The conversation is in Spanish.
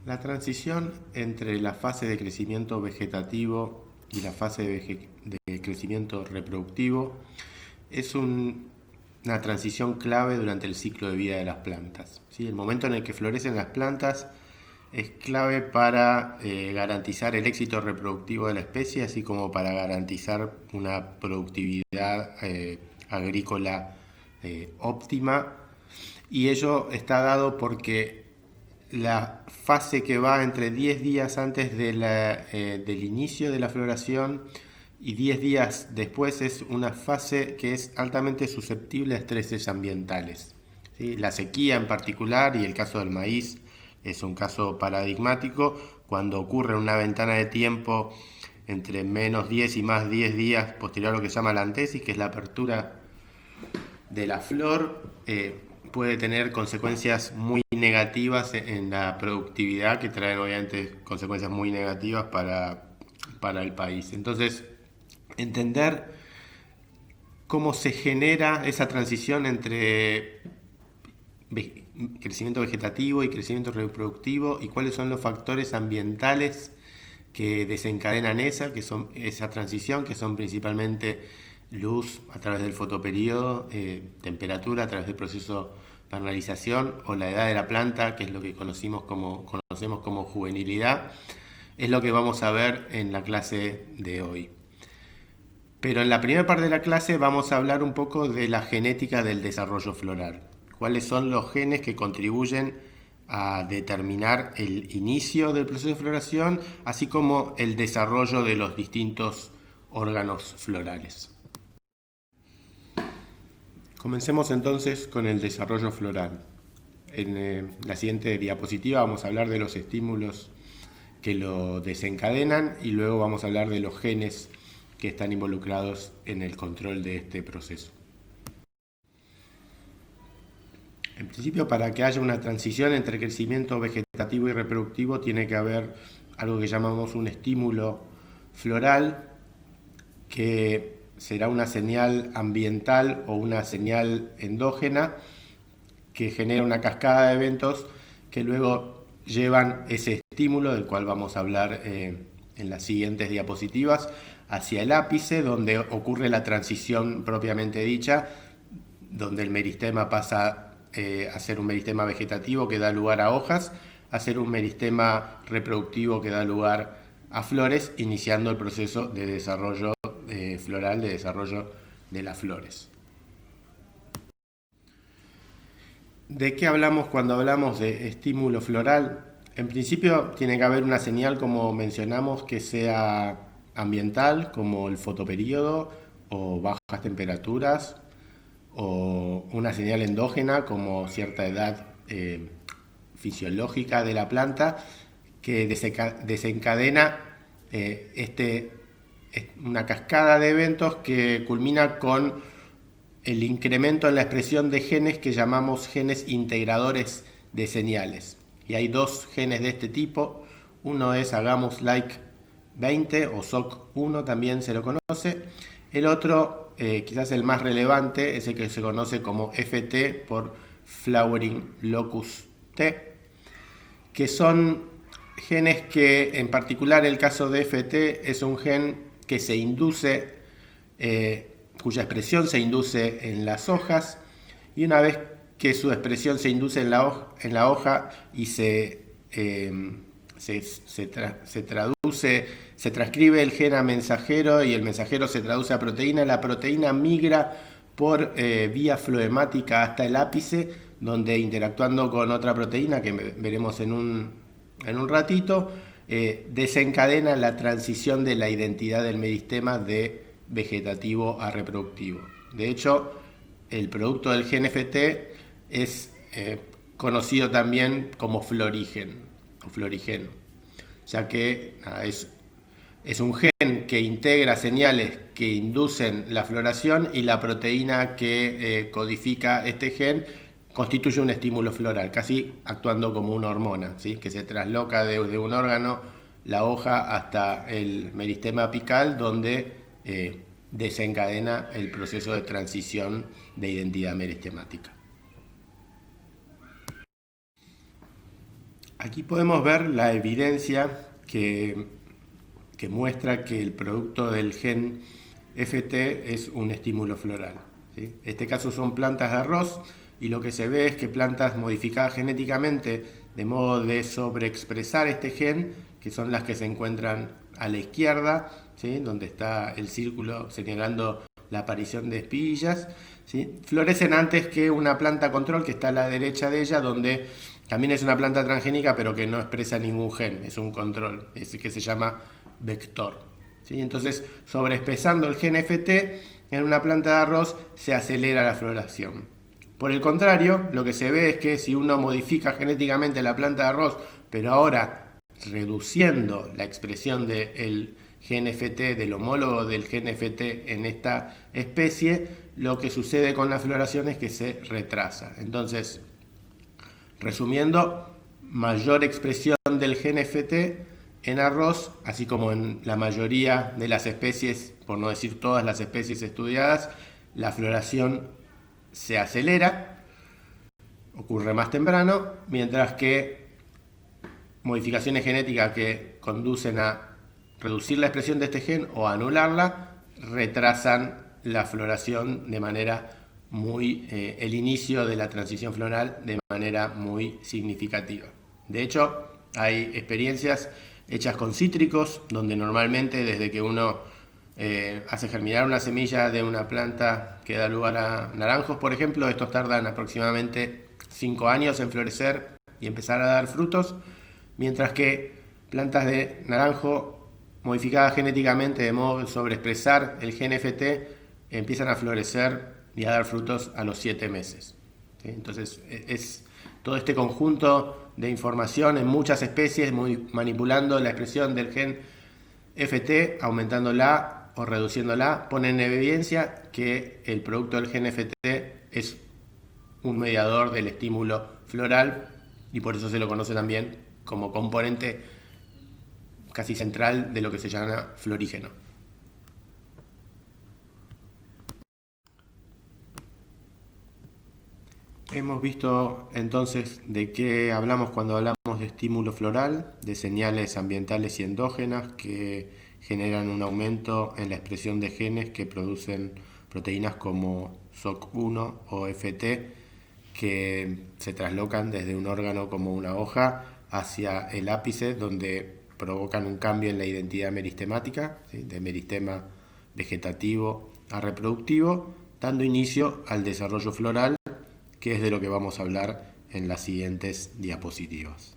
La transición entre la fase de crecimiento vegetativo y la fase de crecimiento reproductivo es una transición clave durante el ciclo de vida de las plantas, ¿sí? El momento en el que florecen las plantas es clave para garantizar el éxito reproductivo de la especie, así como para garantizar una productividad agrícola óptima. Y ello está dado porque la fase que va entre 10 días antes del inicio de la floración y 10 días después es una fase que es altamente susceptible a estreses ambientales, ¿sí? La sequía en particular, y el caso del maíz es un caso paradigmático, cuando ocurre una ventana de tiempo entre menos 10 y más 10 días posterior a lo que se llama la antesis, que es la apertura de la flor, puede tener consecuencias muy negativas en la productividad, que traen obviamente consecuencias muy negativas para el país. Entonces, entender cómo se genera esa transición entre crecimiento vegetativo y crecimiento reproductivo y cuáles son los factores ambientales que desencadenan esa transición, que son principalmente luz a través del fotoperiodo, temperatura a través del proceso de vernalización o la edad de la planta, que es lo que conocemos como juvenilidad, es lo que vamos a ver en la clase de hoy. Pero en la primera parte de la clase vamos a hablar un poco de la genética del desarrollo floral. ¿Cuáles son los genes que contribuyen a determinar el inicio del proceso de floración, así como el desarrollo de los distintos órganos florales? Comencemos entonces con el desarrollo floral. En la siguiente diapositiva vamos a hablar de los estímulos que lo desencadenan y luego vamos a hablar de los genes que están involucrados en el control de este proceso. En principio, para que haya una transición entre crecimiento vegetativo y reproductivo, tiene que haber algo que llamamos un estímulo floral, que será una señal ambiental o una señal endógena que genera una cascada de eventos que luego llevan ese estímulo, del cual vamos a hablar en las siguientes diapositivas, hacia el ápice, donde ocurre la transición propiamente dicha, donde el meristema pasa a ser un meristema vegetativo que da lugar a hojas, a ser un meristema reproductivo que da lugar a flores, iniciando el proceso de desarrollo floral, de desarrollo de las flores. ¿De qué hablamos cuando hablamos de estímulo floral? En principio tiene que haber una señal, como mencionamos, que sea ambiental, como el fotoperíodo o bajas temperaturas, o una señal endógena, como cierta edad fisiológica de la planta, que desencadena una cascada de eventos que culmina con el incremento en la expresión de genes que llamamos genes integradores de señales. Y hay dos genes de este tipo. Uno es Hagamos Like 20 o SOC1, también se lo conoce. El otro, quizás el más relevante, es el que se conoce como FT por Flowering Locus T, que son genes que, en particular el caso de FT, es un gen que se induce, cuya expresión se induce en las hojas, y una vez que su expresión se induce en la hoja y se traduce, se transcribe el gen a mensajero y el mensajero se traduce a proteína, la proteína migra por vía floemática hasta el ápice, donde interactuando con otra proteína que veremos en un ratito, desencadena la transición de la identidad del meristema de vegetativo a reproductivo. De hecho, el producto del gen FT es conocido también como florigen o florigeno, ya que es un gen que integra señales que inducen la floración, y la proteína que codifica este gen constituye un estímulo floral, casi actuando como una hormona, ¿sí? Que se trasloca de un órgano, la hoja, hasta el meristema apical, donde desencadena el proceso de transición de identidad meristemática. Aquí podemos ver la evidencia que muestra que el producto del gen FT es un estímulo floral, ¿sí? En este caso son plantas de arroz y lo que se ve es que plantas modificadas genéticamente de modo de sobreexpresar este gen, que son las que se encuentran a la izquierda, ¿sí? Donde está el círculo señalando la aparición de espiguillas, ¿sí? Florecen antes que una planta control que está a la derecha de ella, donde también es una planta transgénica pero que no expresa ningún gen, es un control, es que se llama vector, ¿sí? Entonces, sobreexpresando el gen FT en una planta de arroz se acelera la floración. Por el contrario, lo que se ve es que si uno modifica genéticamente la planta de arroz, pero ahora reduciendo la expresión del gen FT, del homólogo del gen FT en esta especie, lo que sucede con la floración es que se retrasa. Entonces, resumiendo, mayor expresión del gen FT en arroz, así como en la mayoría de las especies, por no decir todas las especies estudiadas, la floración se acelera, ocurre más temprano, mientras que modificaciones genéticas que conducen a reducir la expresión de este gen o a anularla, retrasan la floración de manera muy, el inicio de la transición floral de manera muy significativa. De hecho, hay experiencias hechas con cítricos, donde normalmente desde que uno hace germinar una semilla de una planta que da lugar a naranjos, por ejemplo, estos tardan aproximadamente 5 años en florecer y empezar a dar frutos, mientras que plantas de naranjo modificadas genéticamente de modo de sobreexpresar el gen FT empiezan a florecer y a dar frutos a los 7 meses. ¿Sí? Entonces es todo este conjunto de información en muchas especies manipulando la expresión del gen FT, aumentándola o reduciéndola, pone en evidencia que el producto del gen FT es un mediador del estímulo floral y por eso se lo conoce también como componente casi central de lo que se llama florígeno. Hemos visto entonces de qué hablamos cuando hablamos de estímulo floral, de señales ambientales y endógenas que generan un aumento en la expresión de genes que producen proteínas como SOC1 o FT que se traslocan desde un órgano como una hoja hacia el ápice, donde provocan un cambio en la identidad meristemática, ¿sí? De meristema vegetativo a reproductivo, dando inicio al desarrollo floral, que es de lo que vamos a hablar en las siguientes diapositivas.